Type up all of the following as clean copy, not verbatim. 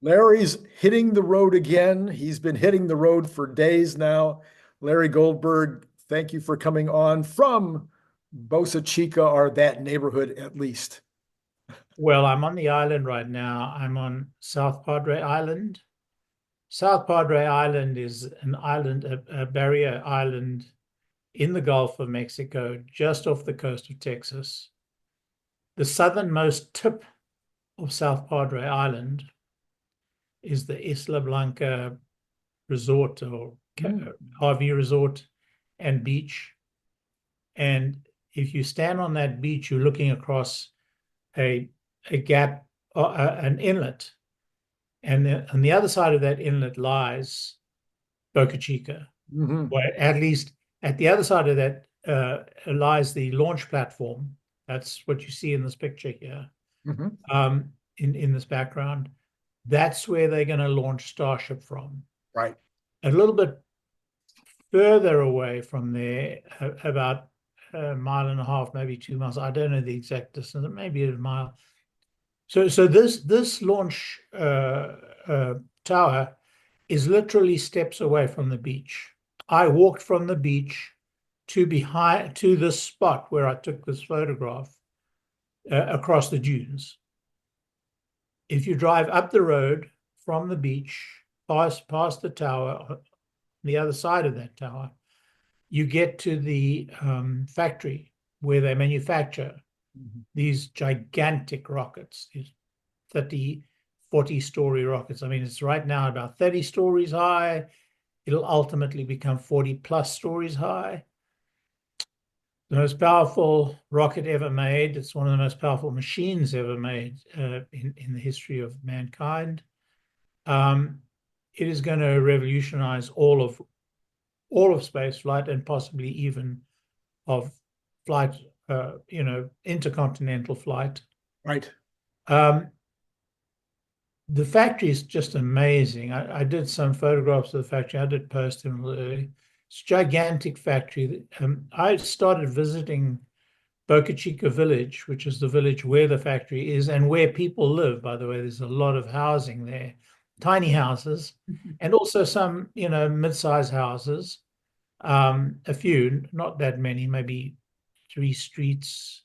Larry's hitting the road again. He's been hitting the road for days now. Larry Goldberg, thank you for coming on from Boca Chica, or that neighborhood at least. Well, I'm on the island right now. I'm on South Padre Island. South Padre Island is an island, a barrier island in the Gulf of Mexico, just off the coast of Texas. The southernmost tip of South Padre Island is the Isla Blanca resort or RV resort and beach. And if you stand on that beach, you're looking across a gap, an inlet. And on the other side of that inlet lies Boca Chica. Where at least at the other side of that lies the launch platform. That's what you see in this picture here, in this background. That's where they're going to launch Starship from. Right. A little bit further away from there, about a mile and a half, maybe 2 miles. I don't know the exact distance, maybe a mile. So this launch tower is literally steps away from the beach. I walked from the beach to this spot where I took this photograph across the dunes. If you drive up the road from the beach, past the tower, on the other side of that tower, you get to the factory where they manufacture these gigantic rockets, these 30, 40-story rockets. I mean, it's right now about 30 stories high. It'll ultimately become 40+ stories high. The most powerful rocket ever made. It's one of the most powerful machines ever made in the history of mankind. It is going to revolutionize all of space flight, and possibly even of flight, intercontinental flight. Right. The factory is just amazing. I did some photographs of the factory. I did post them early. It's a gigantic factory. I started visiting Boca Chica village, which is the village where the factory is and where people live. By the way, there's a lot of housing there, tiny houses, and also some, mid-size houses. A few, not that many, maybe 3 streets,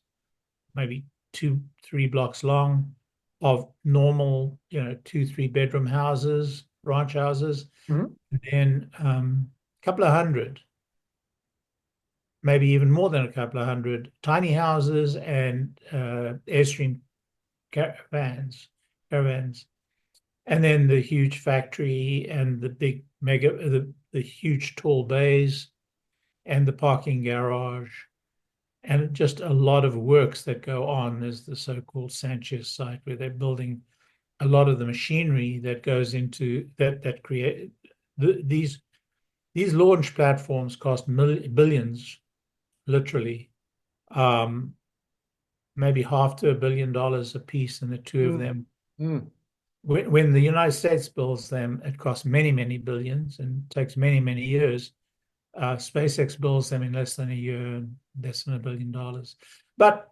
maybe 2-3 blocks long, of normal, 2-3 bedroom houses, ranch houses, and then a couple of hundred, maybe even more than a couple of hundred tiny houses and Airstream caravans, and then the huge factory and the big the huge tall bays and the parking garage, and just a lot of works that go on. There's the so-called Sanchez site where they're building a lot of the machinery that goes into that create these launch platforms cost billions, literally, maybe half to $1 billion a piece, and the two of them. When the United States builds them, it costs many, many billions and takes many, many years. SpaceX builds them in less than a year, less than $1 billion. But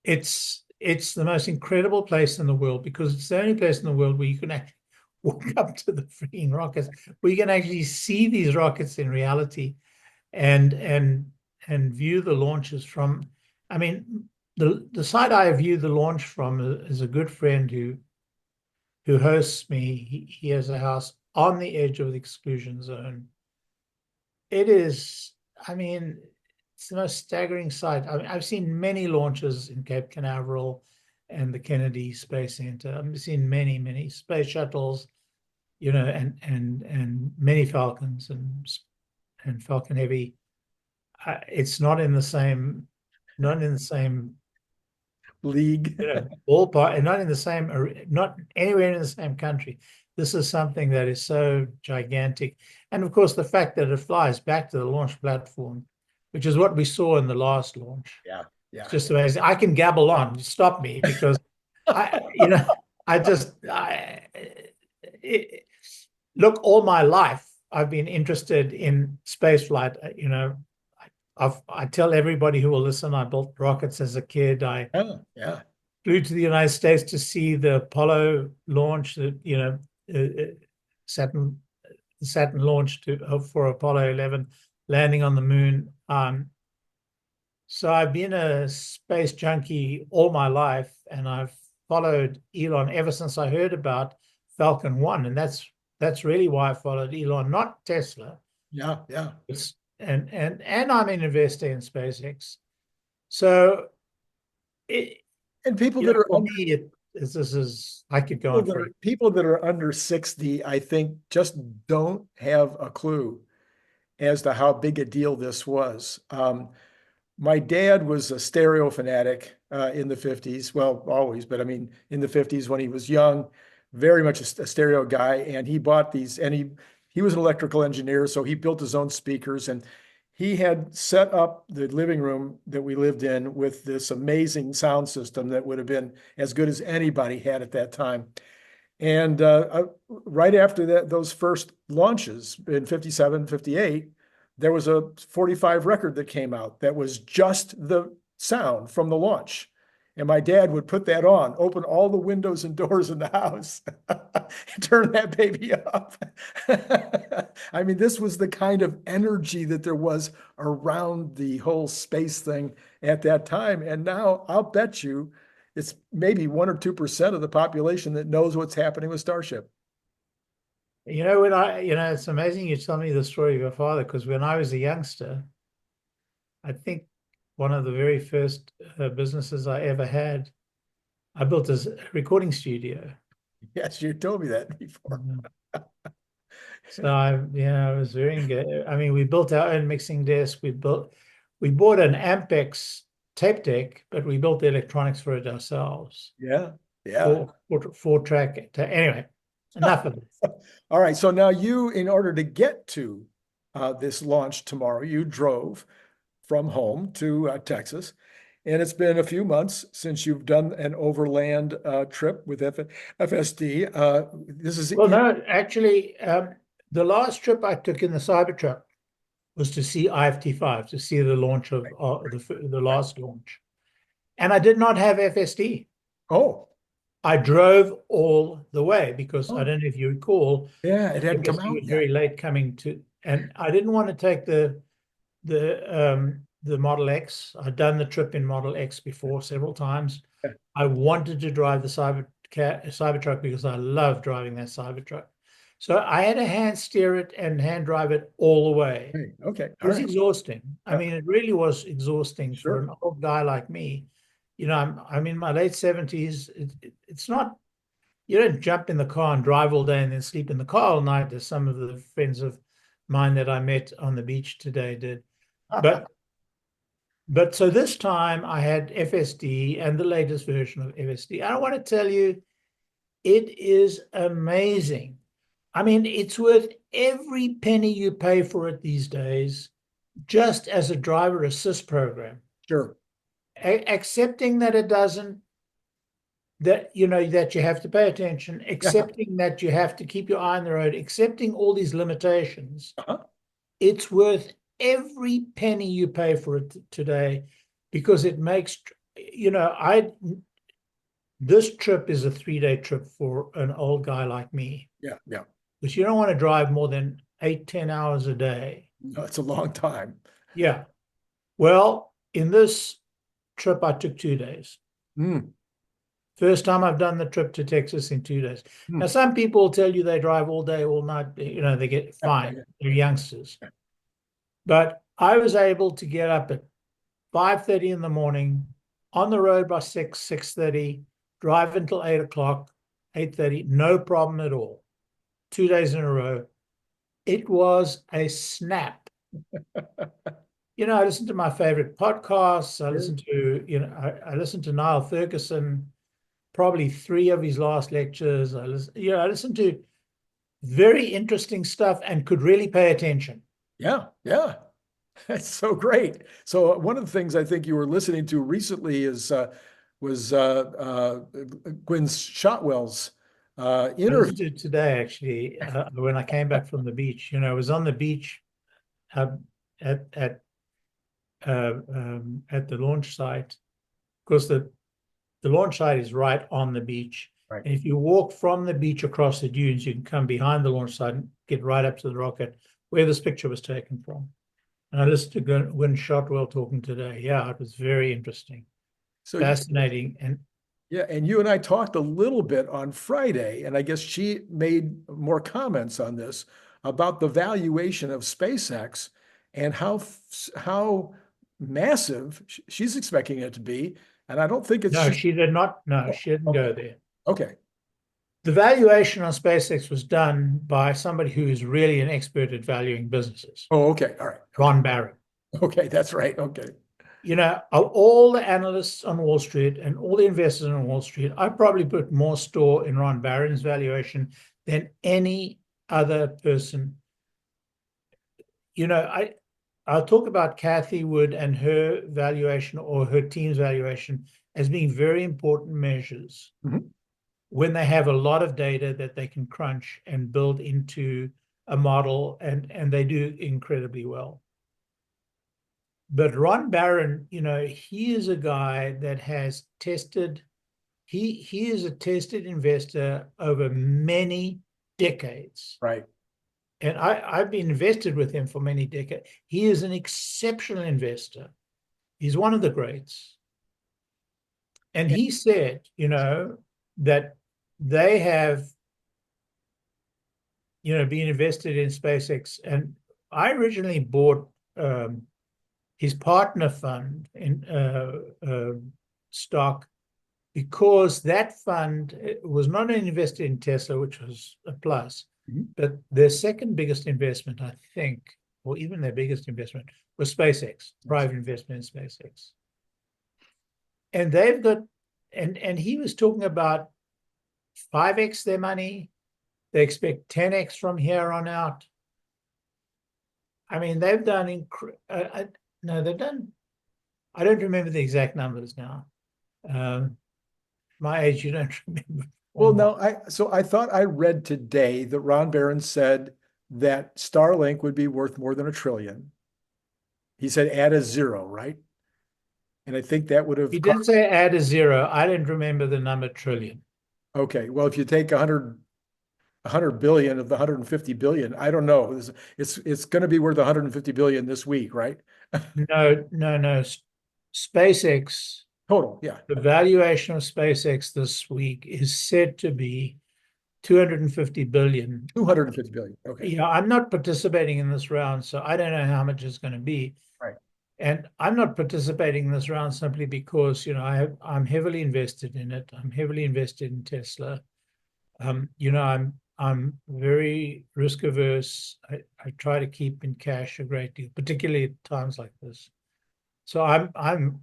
it's the most incredible place in the world, because it's the only place in the world where you can actually walk up to the freaking rockets, where you can actually see these rockets in reality, and view the launches from. I mean, the site I view the launch from is a good friend who hosts me. He has a house on the edge of the exclusion zone. It is, I mean, it's the most staggering sight. I mean, I've seen many launches in Cape Canaveral and the Kennedy Space Center. I've seen many, many space shuttles, and many Falcons and Falcon Heavy. It's not in the same league, ballpark, and not anywhere in the same country. This is something that is so gigantic. And of course, the fact that it flies back to the launch platform, which is what we saw in the last launch. Yeah. It's just amazing. I can gabble on, stop me, because look, all my life, I've been interested in space flight. I tell everybody who will listen, I built rockets as a kid. Yeah. flew to the United States to see the Apollo launch, Saturn launch for Apollo 11 landing on the moon. So I've been a space junkie all my life, and I've followed Elon ever since I heard about Falcon 1, and that's really why I followed Elon, not Tesla. Yeah, yeah. And I'm an investor in SpaceX. So And people that are for me, I could go on for people that are under 60, I think, just don't have a clue as to how big a deal this was. My dad was a stereo fanatic in the 50s. Well, always, but I mean, in the 50s when he was young, very much a stereo guy. And he bought these, and he was an electrical engineer, so he built his own speakers. And he had set up the living room that we lived in with this amazing sound system that would have been as good as anybody had at that time. And right after those first launches in 57, 58, there was a 45 record that came out that was just the sound from the launch. And my dad would put that on, open all the windows and doors in the house, and turn that baby up. I mean, this was the kind of energy that there was around the whole space thing at that time. And now I'll bet you it's maybe 1 or 2% of the population that knows what's happening with Starship. It's amazing you tell me the story of your father, because when I was a youngster, I think one of the very first businesses I ever had, I built a recording studio. Yes, you told me that before. So I was very engaged. I mean, we built our own mixing desk. We bought an Ampex tape deck, but we built the electronics for it ourselves. Yeah, yeah. Four track. Anyway, enough of it. All right. So now you, in order to get to this launch tomorrow, you drove from home to Texas. And it's been a few months since you've done an overland trip with FSD. No, actually, the last trip I took in the Cybertruck was to see IFT5, to see the launch of the last launch. And I did not have FSD. Oh. I drove all the way because I don't know if you recall. Yeah, it hadn't come out yet. Very late coming to, and I didn't want to take the Model X. I'd done the trip in Model X before several times. Yeah. I wanted to drive the Cybertruck because I love driving that Cybertruck. So I had to hand steer it and hand drive it all the way. Okay. It was exhausting. I mean, it really was exhausting for an old guy like me. I'm in my late 70s. It's not, you don't jump in the car and drive all day and then sleep in the car all night, as some of the friends of mine that I met on the beach today did. But so this time I had FSD and the latest version of FSD. I want to tell you, it is amazing. I mean, it's worth every penny you pay for it these days, just as a driver assist program. Sure. Accepting that it doesn't, that you have to pay attention, accepting that you have to keep your eye on the road, accepting all these limitations. It's worth every penny you pay for it today, because it makes, this trip is a 3-day trip for an old guy like me. Yeah. Because you don't want to drive more than 8-10 hours a day. No, it's a long time. Yeah. Well, in this trip, I took 2 days. First time I've done the trip to Texas in 2 days. Now, some people tell you they drive all day, all night. They get fine. They're youngsters. But I was able to get up at 5:30 in the morning, on the road by 6:30, drive until 8 o'clock, 8:30, no problem at all. 2 days in a row. It was a snap. I listened to my favorite podcasts. I listened to, I listened to Niall Ferguson, probably 3 of his last lectures. I listened to very interesting stuff and could really pay attention. Yeah. That's so great. So one of the things I think you were listening to recently was Gwynne Shotwell's interview. I listened to it today, actually, when I came back from the beach. I was on the beach at the launch site. Of course, the launch site is right on the beach. Right. And if you walk from the beach across the dunes, you can come behind the launch site and get right up to the rocket where this picture was taken from. And I listened to Gwynne Shotwell talking today. Yeah, it was very interesting, So fascinating. And yeah, and you and I talked a little bit on Friday, and I guess she made more comments on this about the valuation of SpaceX and how massive she's expecting it to be. And I don't think it's no, just, she did not. No, she didn't go there. okay. The valuation on SpaceX was done by somebody who is really an expert at valuing businesses, Oh, okay. All right. Ron Barron. Okay, that's right. Okay. You know, of all the analysts on Wall Street and all the investors on Wall Street, I probably put more store in Ron Barron's valuation than any other person. You know, I'll talk about Cathie Wood and her valuation or her team's valuation as being very important measures when they have a lot of data that they can crunch and build into a model, and they do incredibly well. But Ron Barron, you know, he is a guy that has tested, he is a tested investor over many decades. Right. And I've been invested with him for many decades. He is an exceptional investor. He's one of the greats. And he said, you know, that they have, you know, been invested in SpaceX. And I originally bought his partner fund in stock because that fund was not only invested in Tesla, which was a plus, but their second biggest investment, I think, or even their biggest investment, was SpaceX, private investment in SpaceX. And they've got, and he was talking about 5x their money. They expect 10x from here on out. I mean, they've done, no, they've done, I don't remember the exact numbers now. My age, you don't remember. Well, no, I thought I read today that Ron Barron said that Starlink would be worth more than $1 trillion. He said add a zero, right? And I think that would have. He did say add a zero. I didn't remember the number trillion. Okay, well, if you take 100 billion of the 150 billion, I don't know. It's going to be worth 150 billion this week, right? No. SpaceX. Total, yeah. The valuation of SpaceX this week is said to be 250 billion. 250 billion. Okay. Yeah, I'm not participating in this round, so I don't know how much it's going to be. Right. And I'm not participating in this round simply because, you know, I'm heavily invested in it. I'm heavily invested in Tesla. You know, I'm very risk averse. I try to keep in cash a great deal, particularly at times like this. So I'm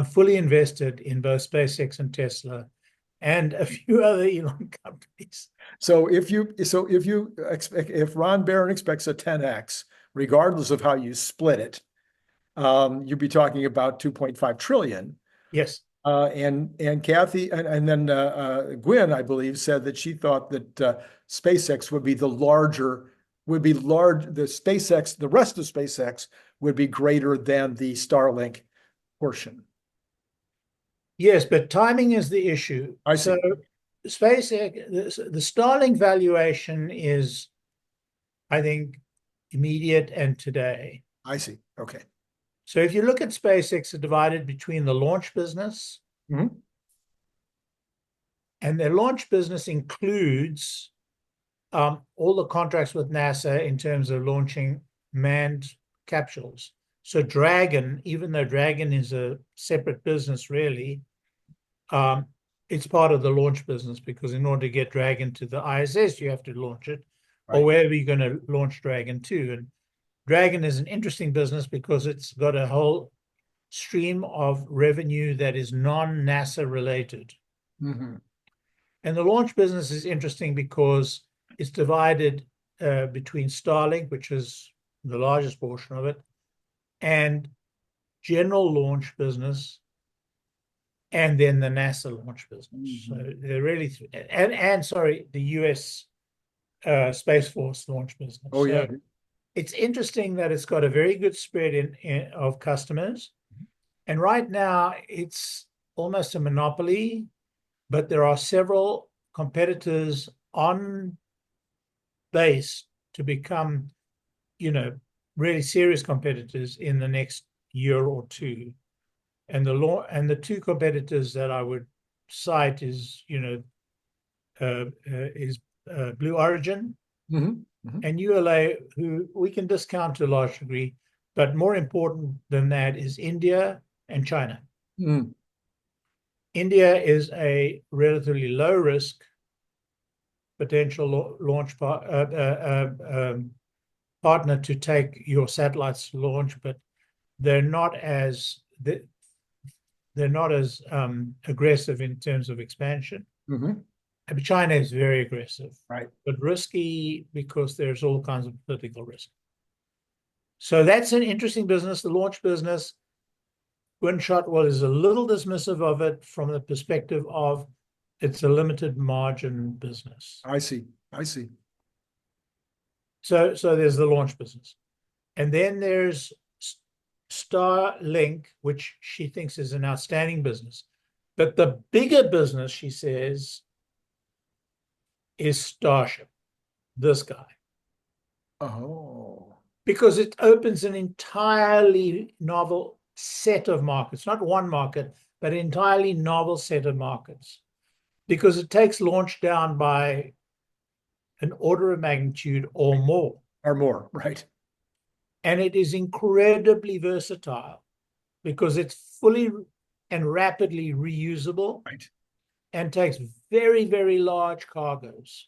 fully invested in both SpaceX and Tesla and a few other Elon companies. So if Ron Barron expects a 10x, regardless of how you split it, you'd be talking about 2.5 trillion. Yes. And Cathie and then Gwynne, I believe, said that she thought that SpaceX would be the rest of SpaceX would be greater than the Starlink portion. Yes, but timing is the issue. I see. So SpaceX, the Starlink valuation is, I think, immediate and today. I see. Okay. So if you look at SpaceX, it's divided between the launch business, and their launch business includes all the contracts with NASA in terms of launching manned capsules. So Dragon, even though Dragon is a separate business, really, it's part of the launch business because in order to get Dragon to the ISS, you have to launch it, or wherever you're going to launch Dragon to. And Dragon is an interesting business because it's got a whole stream of revenue that is non-NASA related. And the launch business is interesting because it's divided between Starlink, which is the largest portion of it, and general launch business, and then the NASA launch business. So they're really, sorry, the US Space Force launch business. Oh, yeah. So it's interesting that it's got a very good spread of customers. And right now, it's almost a monopoly, but there are several competitors on base to become, really serious competitors in the next year or two. And the two competitors that I would cite is, Blue Origin and ULA, who we can discount to a large degree, but more important than that is India and China. India is a relatively low risk potential launch partner to take your satellites to launch, but they're not as aggressive in terms of expansion. China is very aggressive, right? But risky because there's all kinds of political risk. So that's an interesting business, the launch business. Gunshot is a little dismissive of it from the perspective of it's a limited margin business. I see. So there's the launch business. And then there's Starlink, which she thinks is an outstanding business. But the bigger business, she says, is StarShip, this guy. Oh. Because it opens an entirely novel set of markets, not one market, but an entirely novel set of markets. Because it takes launch down by an order of magnitude or more. Or more, right. And it is incredibly versatile because it's fully and rapidly reusable, right, and takes very, very large cargoes.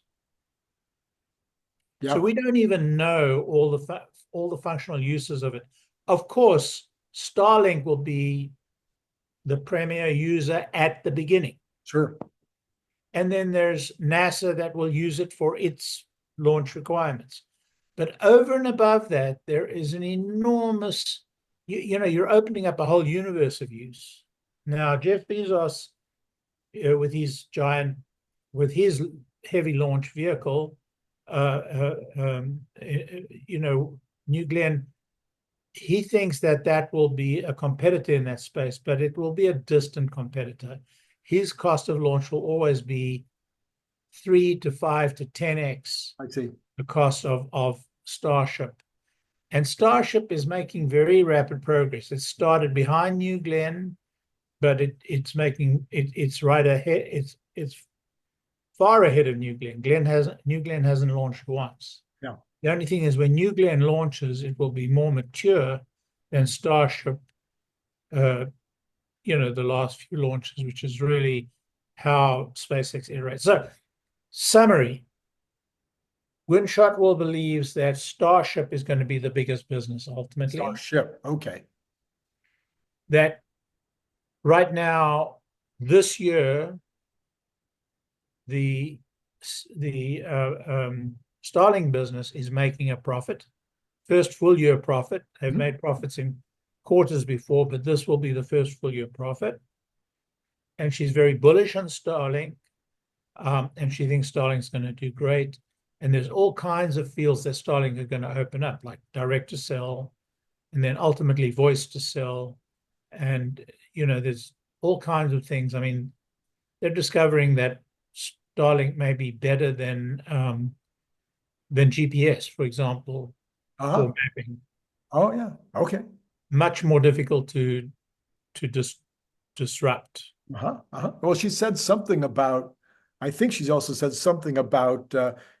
Yeah. So we don't even know all the functional uses of it. Of course, Starlink will be the premier user at the beginning. Sure. And then there's NASA that will use it for its launch requirements. But over and above that, there is an enormous, you're opening up a whole universe of use. Now, Jeff Bezos, with his heavy launch vehicle, New Glenn, he thinks that will be a competitor in that space, but it will be a distant competitor. His cost of launch will always be 3 to 5 to 10x the cost of StarShip. And StarShip is making very rapid progress. It started behind New Glenn, but it's right ahead. It's far ahead of New Glenn. New Glenn hasn't launched once. Yeah. The only thing is when New Glenn launches, it will be more mature than StarShip, the last few launches, which is really how SpaceX iterates. So, summary. Gunshot believes that StarShip is going to be the biggest business ultimately. StarShip, okay. That right now, this year, the Starlink business is making a profit, first full year profit. They've made profits in quarters before, but this will be the first full year profit. And she's very bullish on Starlink, and she thinks Starlink's going to do great. And there's all kinds of fields that Starlink are going to open up, like direct to cell, and then ultimately voice to cell. And, there's all kinds of things. I mean, they're discovering that Starlink may be better than GPS, for example, for mapping. Oh, yeah. Okay. Much more difficult to disrupt. Well, she said something about, I think she's also said something about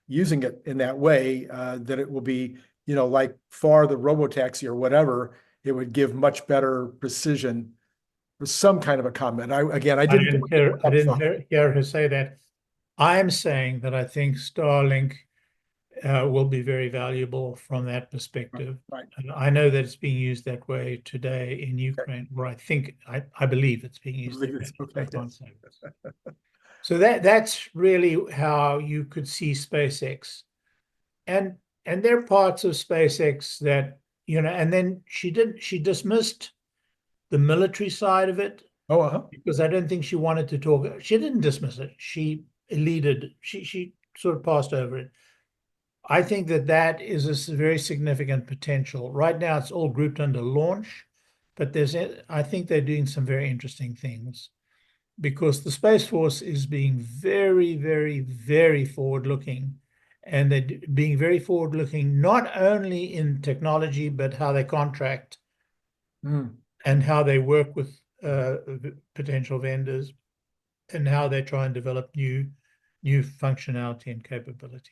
using it in that way, that it will be, like for the robotaxi or whatever, it would give much better precision. There's some kind of a comment. I didn't hear her say that. I'm saying that I think Starlink will be very valuable from that perspective. Right. And I know that it's being used that way today in Ukraine, where I believe it's being used. Okay. So that's really how you could see SpaceX. And there are parts of SpaceX that, and then she dismissed the military side of it. Because I don't think she wanted to talk. She didn't dismiss it. She eluded. She sort of passed over it. I think that is a very significant potential. Right now, it's all grouped under launch, but I think they're doing some very interesting things. because the Space Force is being very, very, very forward-looking, and they're being very forward-looking not only in technology, but how they contract Mm. and how they work with potential vendors and how they try and develop new functionality and capability.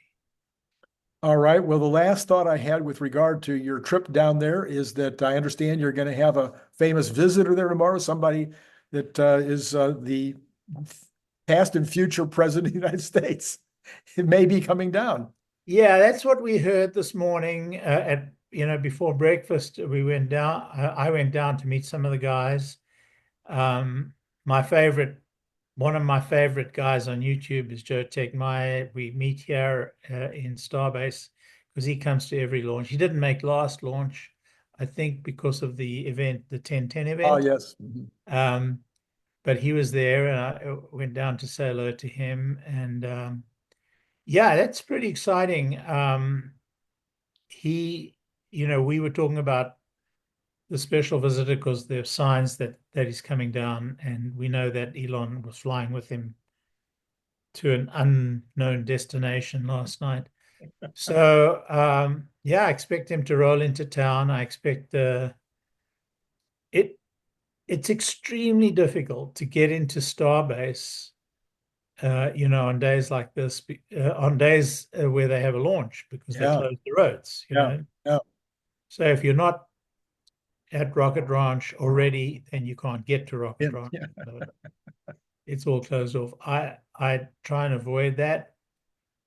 All right. Well, the last thought I had with regard to your trip down there is that I understand you're going to have a famous visitor there tomorrow, somebody that is the past and future president of the United States. It may be coming down. Yeah, that's what we heard this morning at before breakfast. We went down. I went down to meet some of the guys. My favorite, one of my favorite guys on YouTube is 𝐂𝐦𝐚𝐢𝐥. We meet here in Starbase because he comes to every launch. He didn't make last launch, I think, because of the event, the 1010 event. Oh, yes. Mhm. But he was there, and I went down to say hello to him. And yeah, that's pretty exciting. We were talking about the special visitor because there are signs that he's coming down, and we know that Elon was flying with him to an unknown destination last night. So yeah, I expect him to roll into town. I expect it's extremely difficult to get into Starbase, on days like this, on days where they have a launch because they Yeah. close the roads, Yeah. Yeah. So if you're not at Rocket Ranch already, then you can't get to Rocket Ranch. Yeah. So it's all closed off. I try and avoid that,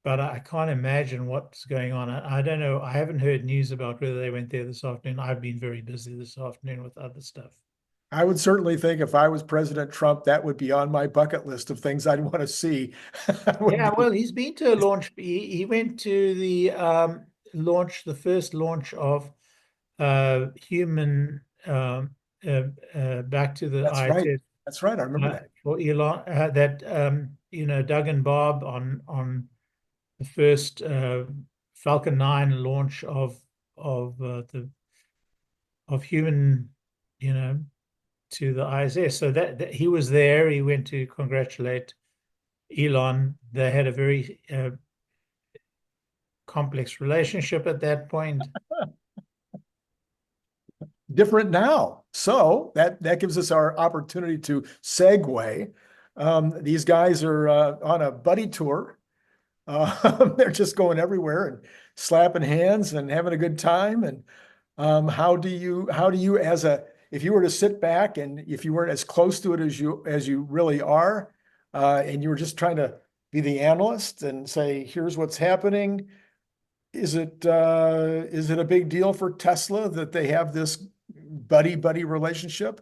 but I can't imagine what's going on. I don't know. I haven't heard news about whether they went there this afternoon. I've been very busy this afternoon with other stuff. I would certainly think if I was President Trump, that would be on my bucket list of things I'd want to see. Yeah, well, he's been to a launch. He went to the the first launch of human back to the That's right. ISS That's right. I remember that. for Elon. Doug and Bob on the first Falcon 9 launch of human, to the ISS. So that he was there. He went to congratulate Elon. They had a very complex relationship at that point. Different now. So that gives us our opportunity to segue. These guys are on a buddy tour. They're just going everywhere and slapping hands and having a good time. And how do you if you were to sit back and if you weren't as close to it as you really are, and you were just trying to be the analyst and say, here's what's happening. Is it a big deal for Tesla that they have this buddy relationship?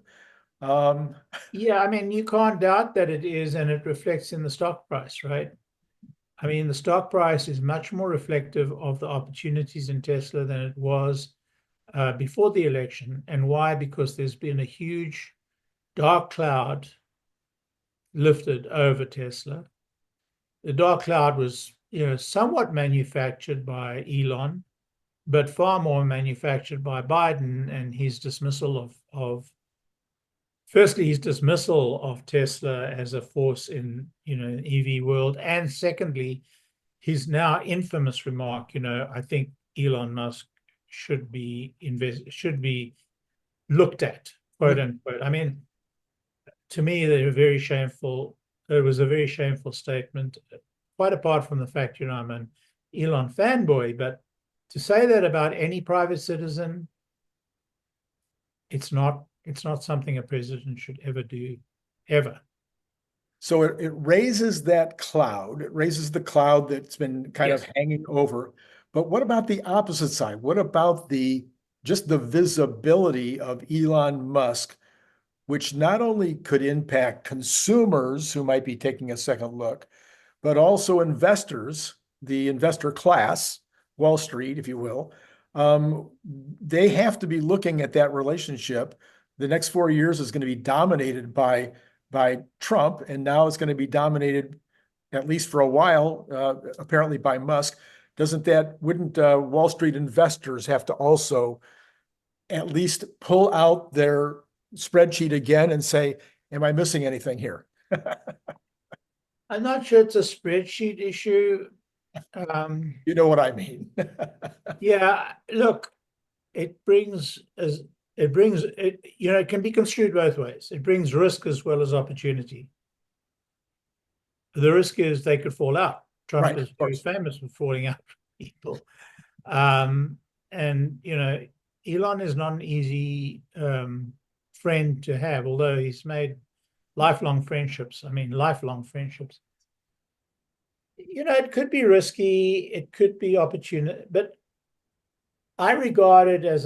Yeah, I mean, you can't doubt that it is, and it reflects in the stock price, right? I mean, the stock price is much more reflective of the opportunities in Tesla than it was before the election. And why? Because there's been a huge dark cloud lifted over Tesla. The dark cloud was, somewhat manufactured by Elon, but far more manufactured by Biden and his dismissal firstly, his dismissal of Tesla as a force in, EV world. And secondly, his now infamous remark, I think Elon Musk should be looked at, quote unquote. I mean, to me, they're very shameful. It was a very shameful statement, quite apart from the fact, I'm an Elon fanboy, but to say that about any private citizen, it's not something a president should ever do, ever. So it raises that cloud. It raises the cloud that's been kind of hanging over. But what about the opposite side? What about just the visibility of Elon Musk, which not only could impact consumers who might be taking a second look, but also investors, the investor class, Wall Street, if you will. They have to be looking at that relationship. The next 4 years is going to be dominated by Trump, and now it's going to be dominated, at least for a while, apparently by Musk. Wouldn't Wall Street investors have to also at least pull out their spreadsheet again and say, am I missing anything here? I'm not sure it's a spreadsheet issue. You know what I mean? Yeah, look, it brings it, you know, it can be construed both ways. It brings risk as well as opportunity. The risk is they could fall out. Trump Right, is of very course. famous for falling out with people. And you know, Elon is not an easy friend to have, although he's made lifelong friendships. I mean, lifelong friendships. You know, it could be risky, it could be opportunity, but I regard it as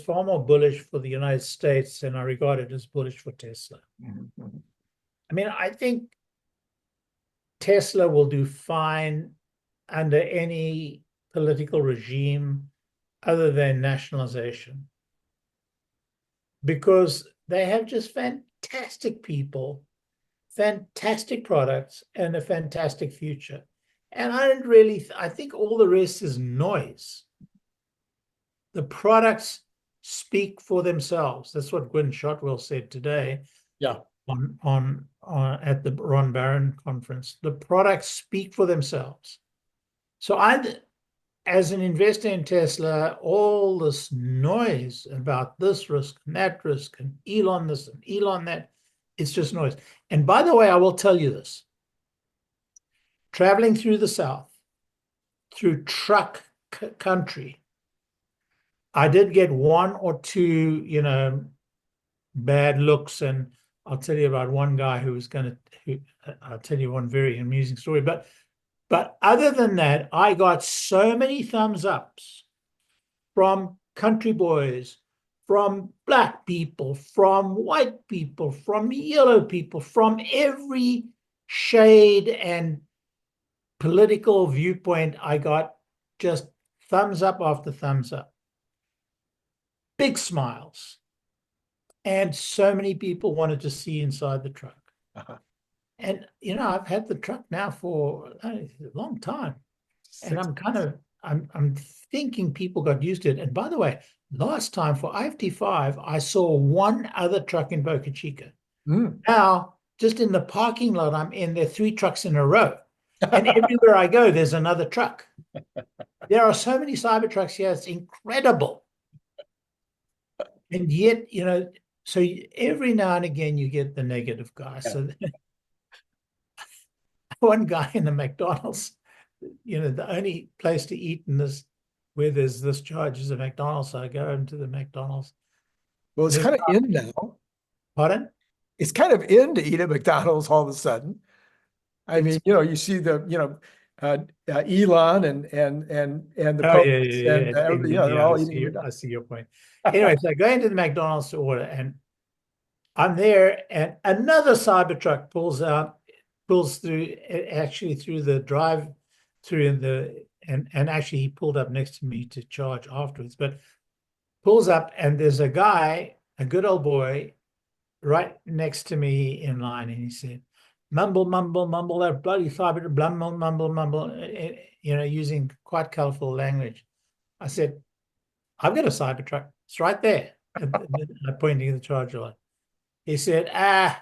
far more bullish for the United States than I regard it as bullish for Tesla. Mm-hmm. I mean, I think Tesla will do fine under any political regime other than nationalization, because they have just fantastic people, fantastic products, and a fantastic future. And I think all the rest is noise. The products speak for themselves. That's what Gwynne Shotwell said today. Yeah. On at the Ron Barron conference. The products speak for themselves. So as an investor in Tesla, all this noise about this risk and that risk and Elon this and Elon that, it's just noise. And by the way, I will tell you this. Traveling through the South, through truck country, I did get one or two, you know, bad looks. And I'll tell you about one guy I'll tell you one very amusing story. But other than that, I got so many thumbs ups from country boys, from black people, from white people, from yellow people, from every shade and political viewpoint. I got just thumbs up after thumbs up. Big smiles. And so many people wanted to see inside the truck. Uh-huh. And, you know, I've had the truck now for a long time. And I'm thinking people got used to it. And by the way, last time for IFT5, I saw one other truck in Boca Chica. Now, just in the parking lot I'm in, there are 3 trucks in a row. And everywhere I go, there's another truck. There are so many Cybertrucks here, it's incredible. And yet, you know, so every now and again you get the negative guy. Yeah. So one guy in the McDonald's, you know, the only place to eat in this, where there's this charge, is a McDonald's. So I go into the McDonald's. Well, it's kind of in now. Pardon? It's kind of in to eat at McDonald's all of a sudden. I mean, you know, you see the, you know, Elon and the everybody, they're all eating. I see your point. Anyway, so I go into the McDonald's to order, and I'm there, and another Cybertruck pulls through, actually through the drive-through and actually he pulled up next to me to charge afterwards, but pulls up, and there's a guy, a good old boy, right next to me in line, and he said, mumble, mumble, mumble, that bloody Cybertruck, mumble, mumble, mumble, you know, using quite colorful language. I said, I've got a Cybertruck. It's right there. I'm pointing at the charger light. He said, I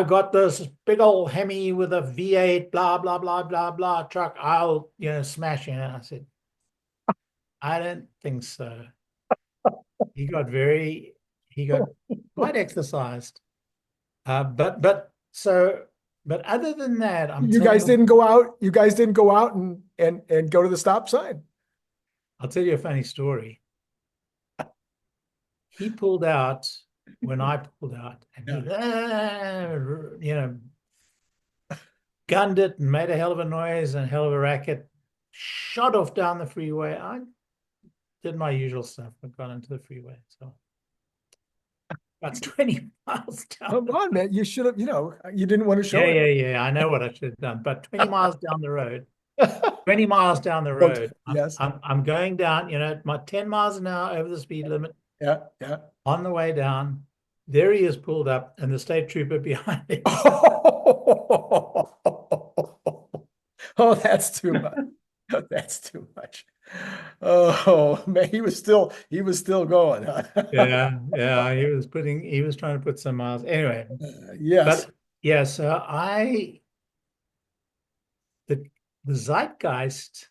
got this big old Hemi with a V8, blah, blah, blah, blah, blah truck. I'll, you know, smash it. And I said, I don't think so. He got quite exercised. But other than that, you guys didn't go out. You guys didn't go out and go to the stop sign. I'll tell you a funny story. He pulled out when I pulled out, and he, you know, gunned it and made a hell of a noise and a hell of a racket. Shot off down the freeway. I did my usual stuff. I got into the freeway. So that's 20 miles down. Come on, man. You should have, you know, you didn't want to show it. Yeah. I know what I should have done. But 20 miles down the road, 20 miles down the road, yes. I'm going down, you know, my 10 miles an hour over the speed limit. Yeah. On the way down, there he is pulled up, and the state trooper behind him. Oh, that's too much. That's too much. Oh man, he was still going. Huh? Yeah, yeah, he was trying to put some miles. Anyway, Yes. but yeah, so the the zeitgeist,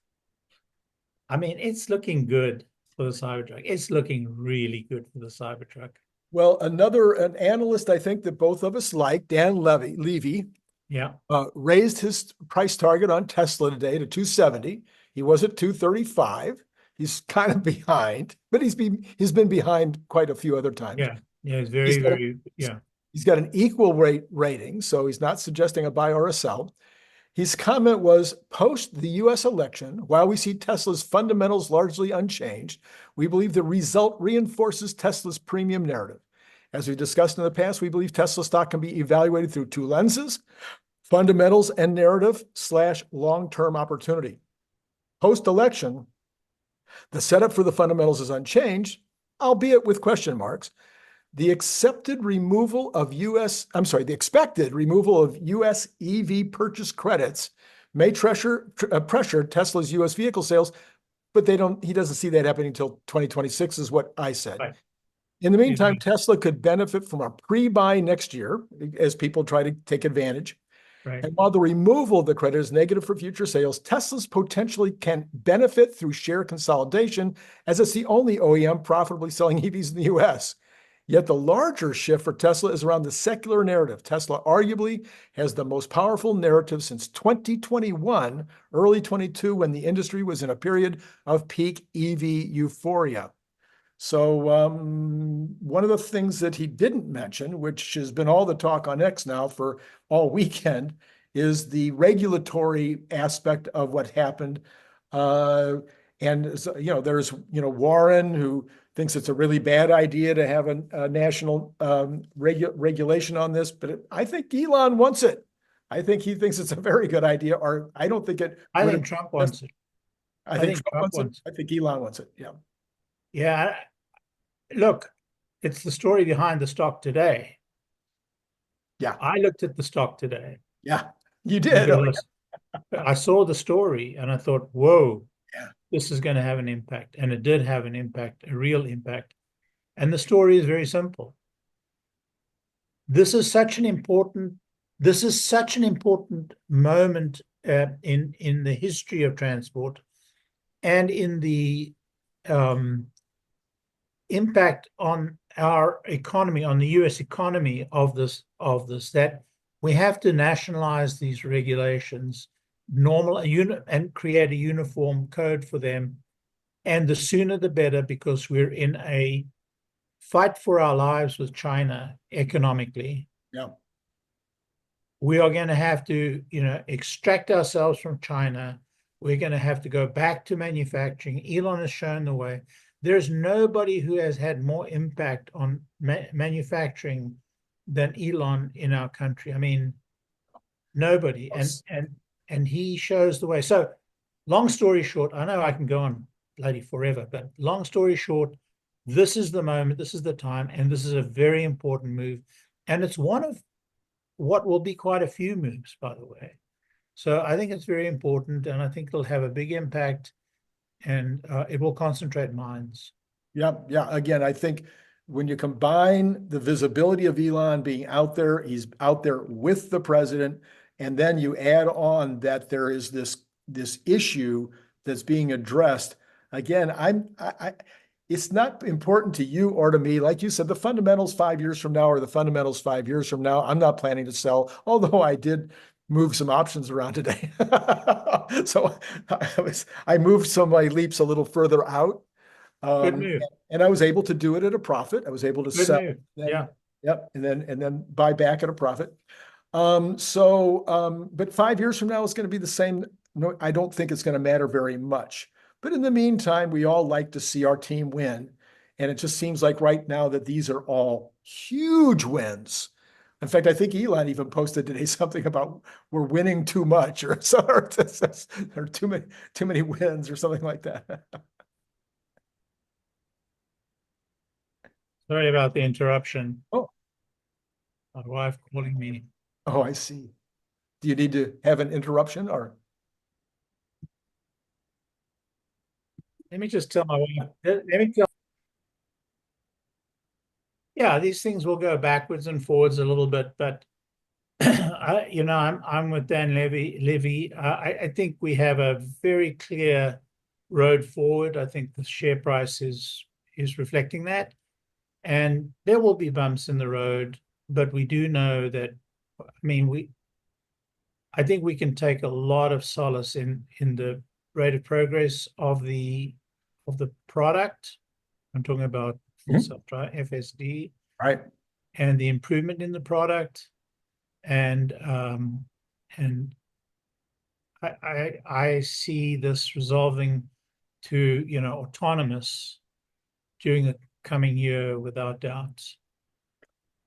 I mean, it's looking good for the Cybertruck. It's looking really good for the Cybertruck. Well, an analyst I think that both of us like, Dan Levy, Yeah, raised his price target on Tesla today to 270. He was at 235. He's kind of behind, but he's been behind quite a few other times. yeah, yeah. It's He's very, got a, very, yeah, he's got an equal rate rating, so he's not suggesting a buy or a sell. His comment was, post the US election, while we see Tesla's fundamentals largely unchanged, we believe the result reinforces Tesla's premium narrative. As we discussed in the past, we believe Tesla stock can be evaluated through two lenses: fundamentals and narrative / long-term opportunity. Post-election, the setup for the fundamentals is unchanged, albeit with question marks. The expected removal of US EV purchase credits may pressure Tesla's US vehicle sales, but he doesn't see that happening until 2026 is what I said. right. In the meantime, Tesla could benefit from a pre-buy next year as people try to take advantage. Right. And while the removal of the credit is negative for future sales, Tesla's potentially can benefit through share consolidation, as it's the only OEM profitably selling EVs in the US. Yet the larger shift for Tesla is around the secular narrative. Tesla arguably has the most powerful narrative since 2021, early 22, when the industry was in a period of peak EV euphoria. So one of the things that he didn't mention, which has been all the talk on X now for all weekend, is the regulatory aspect of what happened. And so, there's Warren, who thinks it's a really bad idea to have a national regulation on this, but I think Elon wants it. I think he thinks it's a very good idea, or I don't think it. I think Trump wants it. I think Trump wants it. I think Elon wants it. Yeah. Yeah. Look, it's the story behind the stock today. Yeah. I looked at the stock today. Yeah. You did. Oh, I saw the story and I thought, whoa, yeah. This is going to have an impact. And it did have an impact, a real impact. And the story is very simple. This is such an important moment in the history of transport and in the impact on our economy, on the US economy of this, that we have to nationalize these regulations, and create a uniform code for them. And the sooner the better, because we're in a fight for our lives with China economically. Yeah. We are going to have to, extract ourselves from China. We're going to have to go back to manufacturing. Elon has shown the way. There's nobody who has had more impact on manufacturing than Elon in our country. I mean, nobody. And he shows the way. So, long story short, I know I can go on bloody forever, but long story short, this is the moment, this is the time, and this is a very important move. And it's one of what will be quite a few moves, by the way. So I think it's very important, and I think it'll have a big impact, and it will concentrate minds. Yeah, yeah. Again, I think when you combine the visibility of Elon being out there, he's out there with the president, and then you add on that there is this issue that's being addressed. Again, it's not important to you or to me. Like you said, the fundamentals 5 years from now are the fundamentals 5 years from now. I'm not planning to sell, although I did move some options around today. So I moved some of my leaps a little further out. Good move. And I was able to do it at a profit. I was able to Good sell. move. Then, yeah. Yep. And then buy back at a profit. But 5 years from now, it's going to be the same. No, I don't think it's going to matter very much. But in the meantime, we all like to see our team win. And it just seems like right now that these are all huge wins. In fact, I think Elon even posted today something about we're winning too much or there are too many wins or something like that. Sorry about the interruption. Oh. My wife calling me. Oh, I see. Do you need to have an interruption or? Let me just tell my wife. Let me tell. Yeah, these things will go backwards and forwards a little bit, but I'm with Dan Levy. I think we have a very clear road forward. I think the share price is reflecting that, and there will be bumps in the road, but we do know that. I mean, I think we can take a lot of solace in the rate of progress of the product. I'm talking about full Mhm. self-drive FSD Right. and the improvement in the product, and I see this resolving to autonomous during the coming year without doubt.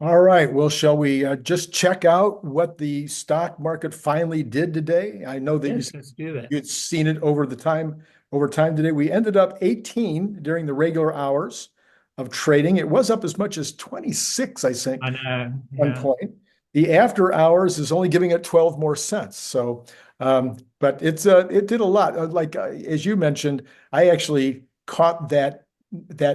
All right. Well, shall we just check out what the stock market finally did today? I know that Yes, let's do that. you'd seen it over time today. We ended up 18 during the regular hours of trading. It was up as much as 26, I think, I know. one Yeah. point. The after hours is only giving it 12 more cents. So, but it did a lot. As you mentioned, I actually caught that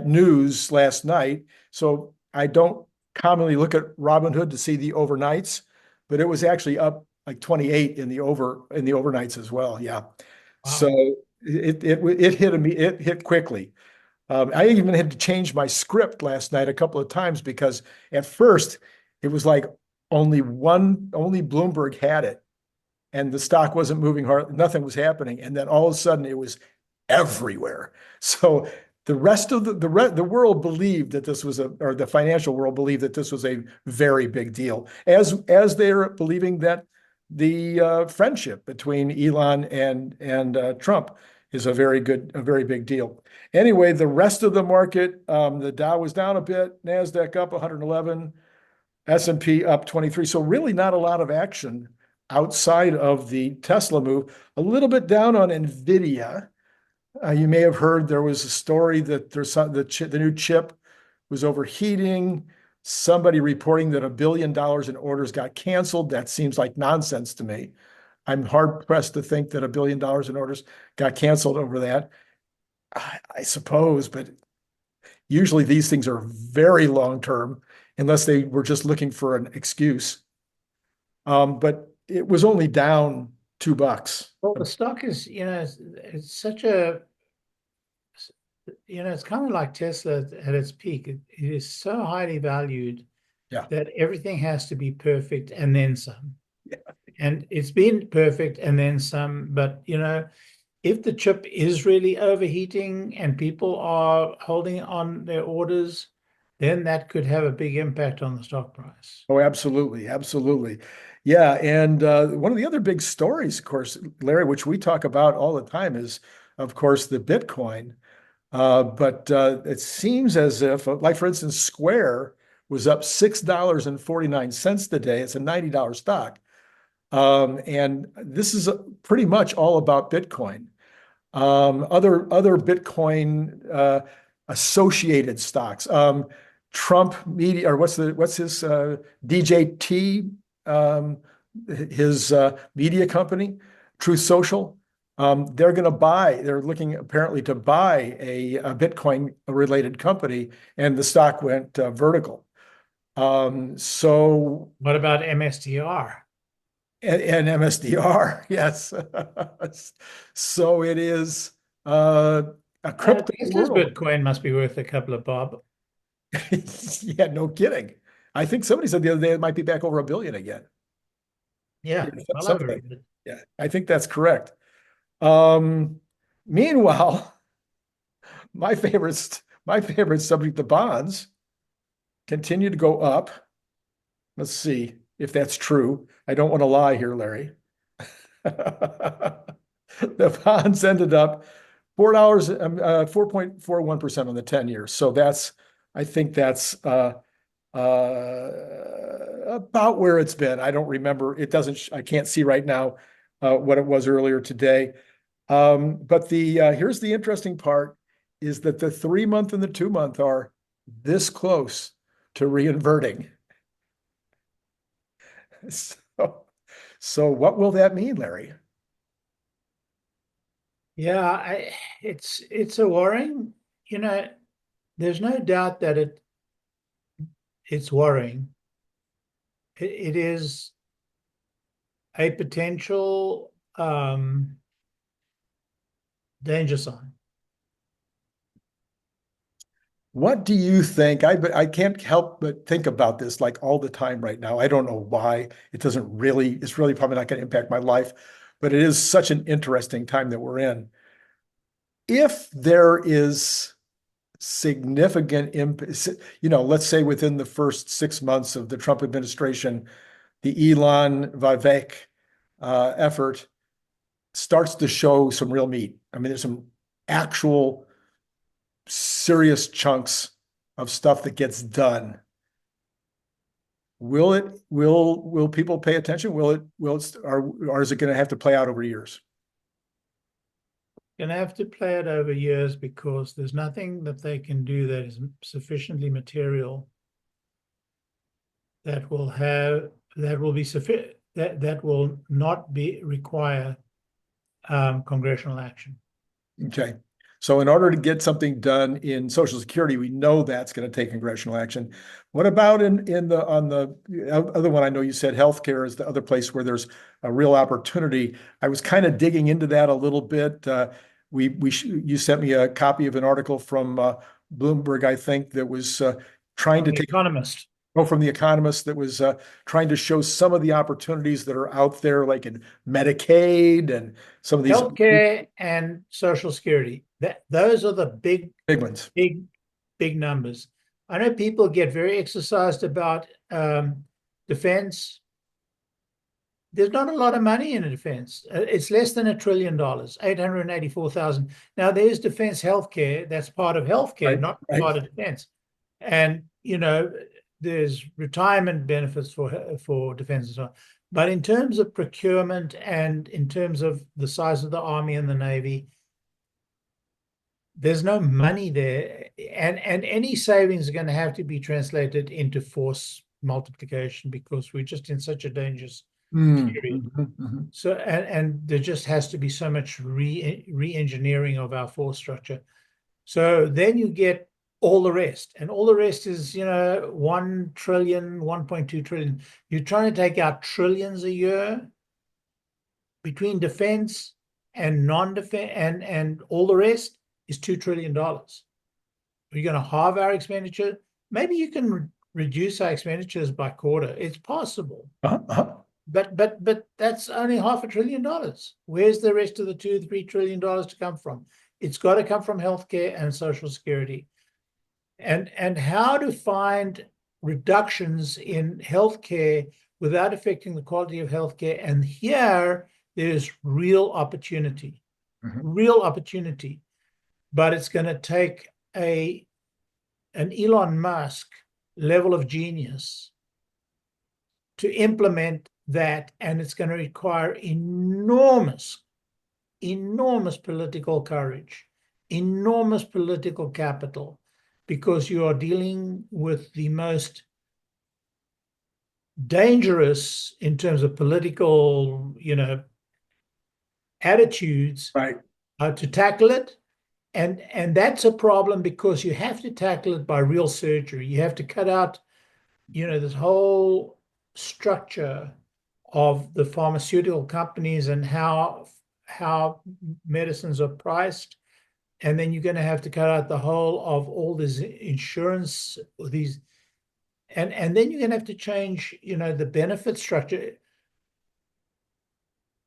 news last night. So I don't commonly look at Robinhood to see the overnights, but it was actually up like 28 in the overnights as well. Yeah. So Wow. it hit quickly. I even had to change my script last night a couple of times because at first it was like only Bloomberg had it and the stock wasn't moving hard, nothing was happening. And then all of a sudden it was everywhere. So the rest of the world believed that this was or the financial world believed that this was a very big deal, as they're believing that the friendship between Elon and Trump is a very big deal. Anyway, the rest of the market, the Dow was down a bit, Nasdaq up 111, S&P up 23. So really not a lot of action outside of the Tesla move. A little bit down on Nvidia. You may have heard there was a story that the new chip was overheating. Somebody reporting that $1 billion in orders got canceled. That seems like nonsense to me. I'm hard pressed to think that $1 billion in orders got canceled over that. I suppose, but usually these things are very long term, unless they were just looking for an excuse. But it was only down $2. Well, the stock is, it's such it's kind of like Tesla at its peak. It is so highly valued Yeah. that everything has to be perfect and then some. Yeah. And it's been perfect and then some. But, if the chip is really overheating and people are holding on their orders, then that could have a big impact on the stock price. Oh, absolutely. Absolutely. Yeah. And one of the other big stories, of course, Larry, which we talk about all the time is, of course, the Bitcoin. But it seems as if, like, for instance, Square was up $6.49 today. It's a $90 stock. And this is pretty much all about Bitcoin. Other Bitcoin associated stocks. Trump Media, or what's his DJT, his media company, Truth Social. They're looking apparently to buy a Bitcoin related company, and the stock went vertical. So What about MSTR? and MSDR, yes. So it is a crypto Tesla's world. Bitcoin must be worth a couple of bob. Yeah, no kidding. I think somebody said the other day it might be back over $1 billion again. Yeah, well over Something. it. Yeah, I think that's correct. Um, Meanwhile, my favorite subject, the bonds, continue to go up. Let's see if that's true. I don't want to lie here, Larry. The bonds ended up $4, 4.41% on the 10 years. So I think that's about where it's been. I don't remember. I can't see right now what it was earlier today. But here's the interesting part is that the 3-month and the 2-month are this close to reinverting. So what will that mean, Larry? Yeah, it's a worrying, there's no doubt that it's worrying. It is a potential danger sign. What do you think? I can't help but think about this like all the time right now. I don't know why. It's really probably not going to impact my life, but it is such an interesting time that we're in. If there is significant impact, let's say within the first 6 months of the Trump administration, the Elon Vivek effort starts to show some real meat. I mean, there's some actual serious chunks of stuff that gets done. Will people pay attention? Or is it going to have to play out over years? Going to have to play it over years because there's nothing that they can do that is sufficiently material that will be sufficient, that will not require congressional action. Okay. So in order to get something done in Social Security, we know that's going to take congressional action. What about on the other one? I know you said healthcare is the other place where there's a real opportunity. I was kind of digging into that a little bit. You sent me a copy of an article from Bloomberg, I think, that was trying to take Economist. from The Economist, that was trying to show some of the opportunities that are out there, like in Medicaid and some of these Healthcare and Social Security. Those are the big ones. Big numbers. I know people get very exercised about defense. There's not a lot of money in defense. It's less than $1 trillion, 884,000. Now there's defense healthcare. That's part of healthcare, not part of defense. And there's retirement benefits for defense and so on. But in terms of procurement and in terms of the size of the Army and the Navy, there's no money there. And any savings are going to have to be translated into force multiplication because we're just in such a dangerous period. So, and there just has to be so much re-engineering of our force structure. So then you get all the rest, and all the rest is 1 trillion, 1.2 trillion. You're trying to take out trillions a year between defense and non-defense, and all the rest is $2 trillion. We're going to halve our expenditure. Maybe you can reduce our expenditures by quarter. It's possible. But that's only $500 billion. Where's the rest of the $2-3 trillion to come from? It's got to come from healthcare and Social Security. And how to find reductions in healthcare without affecting the quality of healthcare. And here there's real opportunity, but it's going to take an Elon Musk level of genius to implement that, and it's going to require enormous political courage, enormous political capital, because you are dealing with the most dangerous in terms of political, attitudes to tackle it. And that's a problem because you have to tackle it by real surgery. You have to cut out, this whole structure of the pharmaceutical companies and how medicines are priced. And then you're going to have to cut out the whole of all this insurance, and then you're going to have to change, the benefit structure.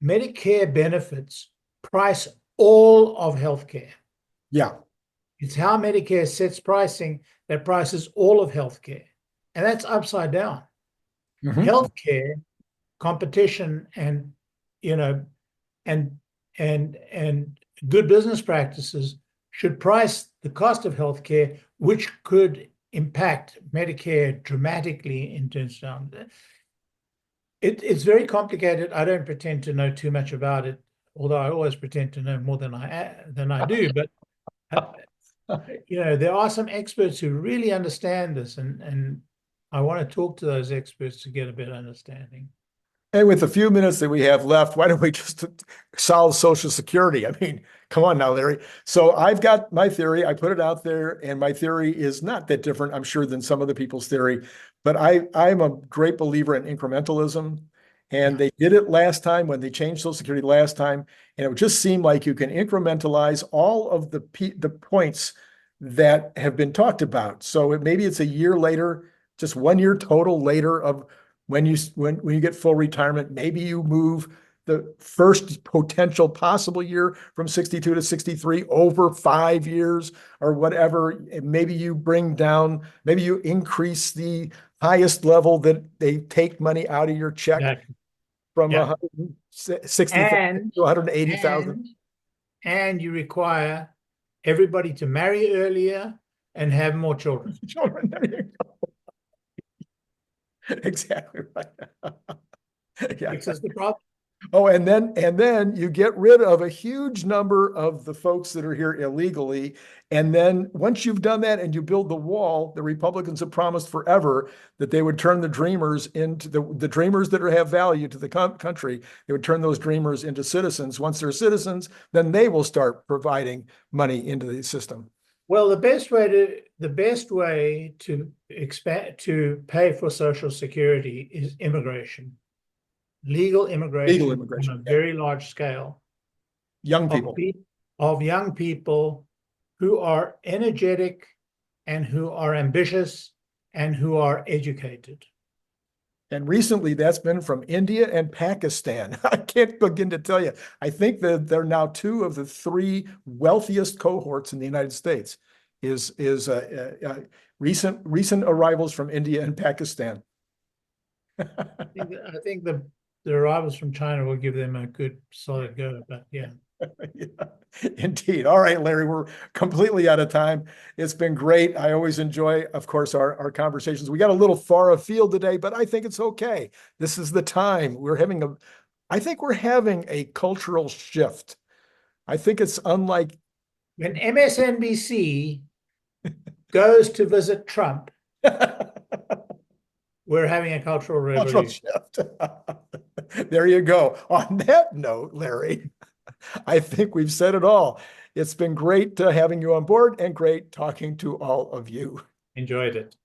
Medicare benefits price all of healthcare. Yeah. It's how Medicare sets pricing that prices all of healthcare. And that's upside down. Healthcare, competition, and and good business practices should price the cost of healthcare, which could impact Medicare dramatically in terms of it's very complicated. I don't pretend to know too much about it, although I always pretend to know more than I do. But there are some experts who really understand this, and I want to talk to those experts to get a better understanding. And with the few minutes that we have left, why don't we just solve Social Security? I mean, come on now, Larry. So I've got my theory. I put it out there, and my theory is not that different, I'm sure, than some of the people's theory. But I'm a great believer in incrementalism. And they did it last time when they changed Social Security last time. And it would just seem like you can incrementalize all of the points that have been talked about. So maybe it's a year later, just 1 year total later of when you get full retirement. Maybe you move the first potential possible year from 62 to 63 over 5 years or whatever. Maybe you maybe you increase the highest level that they take money out of your check. Exactly. From Yeah. 160,000 to 180,000. And you require everybody to marry earlier and have more children. Children, there you go. Exactly right. Yeah. Fixes the problem. Oh, and then you get rid of a huge number of the folks that are here illegally. And then once you've done that and you build the wall, the Republicans have promised forever that they would turn the dreamers into the dreamers that have value to the country. They would turn those dreamers into citizens. Once they're citizens, then they will start providing money into the system. Well, the best way to expand to pay for Social Security is immigration. Legal immigration on a very large scale. Young people. Of young people who are energetic and who are ambitious and who are educated. And recently that's been from India and Pakistan. I can't begin to tell you. I think that they're now 2 of the 3 wealthiest cohorts in the United States is recent arrivals from India and Pakistan. I think the arrivals from China will give them a good solid go, but yeah. Yeah, indeed. All right, Larry, we're completely out of time. It's been great. I always enjoy, of course, our conversations. We got a little far afield today, but I think it's okay. This is the time. I think we're having a cultural shift. I think it's unlike when MSNBC goes to visit Trump, we're having a cultural revolution. There you go. On that note, Larry, I think we've said it all. It's been great having you on board and great talking to all of you. Enjoyed it.